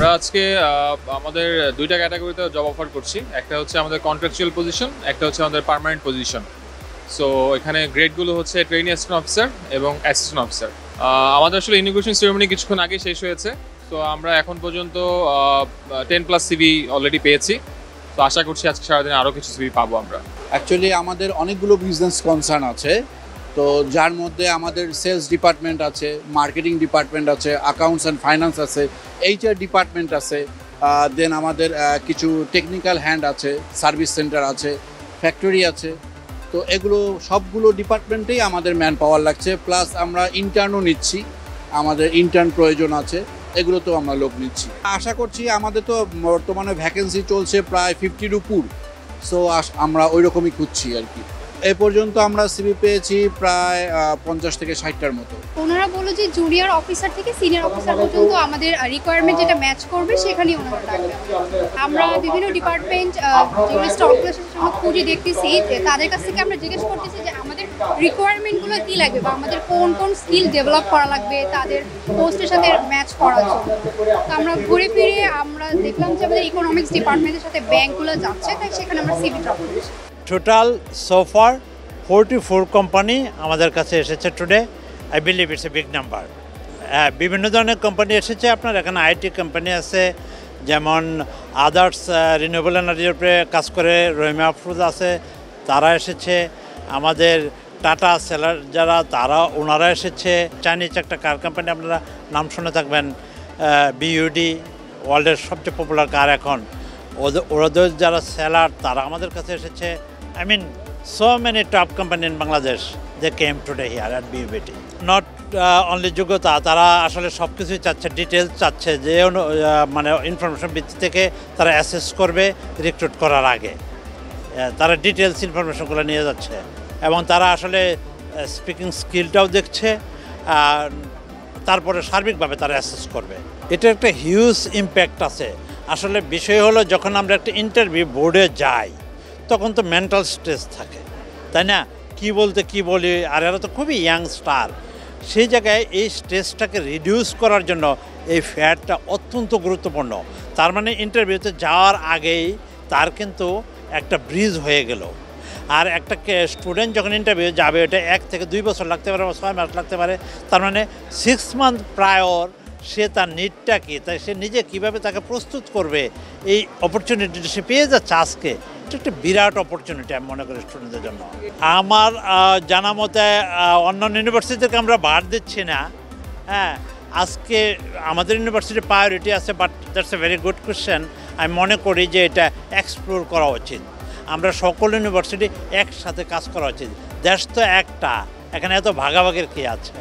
আমরা আজকে আমাদের দুইটা ক্যাটাগরিতে জব অফার করছি। একটা হচ্ছে আমাদের কন্ট্রাকচুয়াল পজিশন, একটা হচ্ছে আমাদের পার্মানেন্ট পজিশন। সো এখানে গ্রেডগুলো হচ্ছে ট্রেইনি অ্যাসিস্ট্যান্ট অফিসার এবং অ্যাসিস্ট্যান্ট অফিসার। আমাদের আসলে ইমিগ্রেশন সেরেমনি কিছুক্ষণ আগে শেষ হয়েছে। তো আমরা এখন পর্যন্ত 10+ সিভি অলরেডি পেয়েছি। তো আশা করছি আজকে সারাদিনে আরও কিছু সিভি পাবো আমরা। অ্যাকচুয়ালি আমাদের অনেকগুলো বিজনেস কনসার্ন আছে, তো যার মধ্যে আমাদের সেলস ডিপার্টমেন্ট আছে, মার্কেটিং ডিপার্টমেন্ট আছে, অ্যাকাউন্টস অ্যান্ড ফাইন্যান্স আছে, এইচআর ডিপার্টমেন্ট আছে, দেন আমাদের কিছু টেকনিক্যাল হ্যান্ড আছে, সার্ভিস সেন্টার আছে, ফ্যাক্টরি আছে। তো এগুলো সবগুলো ডিপার্টমেন্টেই আমাদের ম্যান পাওয়ার লাগছে, প্লাস আমরা ইন্টার্নও নিচ্ছি, আমাদের ইন্টার্ন প্রয়োজন আছে, এগুলোতেও আমরা লোক নিচ্ছি। আশা করছি আমাদের তো বর্তমানে ভ্যাকেন্সি চলছে প্রায় 50-র উপর। সো আমরা ওই রকমই খুঁজছি আর কি। এ পর্যন্ত আমরা সিভি পেয়েছি প্রায় 50 থেকে 60টার মতো। ওনারা বললো যে জুনিয়র অফিসার থেকে সিনিয়র অফিসার পর্যন্ত আমাদের রিকোয়ারমেন্ট যেটা ম্যাচ করবে সেখানেই ওনারা ডাকবে। আমরা বিভিন্ন ডিপার্টমেন্ট যেগুলো স্টকগুলোর সাথে খুঁজে দেখতেছি, তাদের কাছ থেকে আমরা জিজ্ঞেস করতেছি যে আমাদের রিকোয়ারমেন্টগুলো কী লাগবে বা আমাদের কোন কোন স্কিল ডেভেলপ করা লাগবে তাদের পোস্টের সাথে ম্যাচ করার জন্য। তো আমরা ঘুরে ফিরে আমরা দেখলাম যে আমাদের ইকোনমিক্স ডিপার্টমেন্টের সাথে ব্যাংকগুলো যাচ্ছে, তাই সেখানে আমরা সিভি ড্রপ করেছি। টোটাল সোফার 44 কোম্পানি আমাদের কাছে এসেছে today. I believe it's a big number. বিভিন্ন ধরনের কোম্পানি এসেছে। আপনার এখানে আইটি কোম্পানি আছে, যেমন আদার্স রিনিউয়েবল এনার্জির উপরে কাজ করে রহিমা আফরোজ আছে, তারা এসেছে। আমাদের টাটা সেলার যারা তারা ওনারা এসেছে। চাইনিজ একটা কার কোম্পানি আপনারা নাম শুনে থাকবেন, বিইউডি, ওয়ার্ল্ডের সবচেয়ে পপুলার কার এখন। ওদের যারা সেলার তারা আমাদের কাছে এসেছে। I mean, so many top companies in Bangladesh, they came today here at BUBT. Not only যোগ্যতা, তারা আসলে সব কিছুই চাচ্ছে, ডিটেলস চাচ্ছে, যে মানে ইনফরমেশন ভিত্তি থেকে তারা অ্যাসেস করবে রিক্রুট করার আগে। তারা ডিটেলস ইনফরমেশনগুলো নিয়ে যাচ্ছে এবং তারা আসলে স্পিকিং স্কিলটাও দেখছে, তারপরে সার্বিকভাবে তারা অ্যাসেস করবে। এটা একটা হিউজ ইম্প্যাক্ট আছে। আসলে বিষয় হলো যখন আমরা একটা ইন্টারভিউ বোর্ডে যাই তখন তো মেন্টাল স্ট্রেস থাকে, তাই না? কি বলতে কি বলি, আর এরা তো খুবই ইয়াং স্টার। সেই জায়গায় এই স্ট্রেসটাকে রিডিউস করার জন্য এই ফ্যাটটা অত্যন্ত গুরুত্বপূর্ণ। তার মানে ইন্টারভিউতে যাওয়ার আগেই তার কিন্তু একটা ব্রিজ হয়ে গেল। আর একটা স্টুডেন্ট যখন ইন্টারভিউ যাবে, এটা 1 থেকে 2 বছর লাগতে পারে, 6 মাস লাগতে পারে। তার মানে 6 মান্থ প্রায়র সে তার নিডটা কি, তাই সে নিজে কীভাবে তাকে প্রস্তুত করবে, এই অপরচুনিটিটা সে পেয়ে যাচ্ছে আজকে। এটা একটা বিরাট অপরচুনিটি আমি মনে করি স্টুডেন্টদের জন্য। আমার জানা মতে অন্যান্য ইউনিভার্সিটিকে আমরা বাদ দিচ্ছি না। হ্যাঁ, আজকে আমাদের ইউনিভার্সিটির প্রায়োরিটি আছে, but that's a very good question. আমি মনে করি যে এটা এক্সপ্লোর করা উচিত। আমরা সকল ইউনিভার্সিটি একসাথে কাজ করা উচিত। দেশ তো একটা, এখানে এত ভাগাভাগির কী আছে?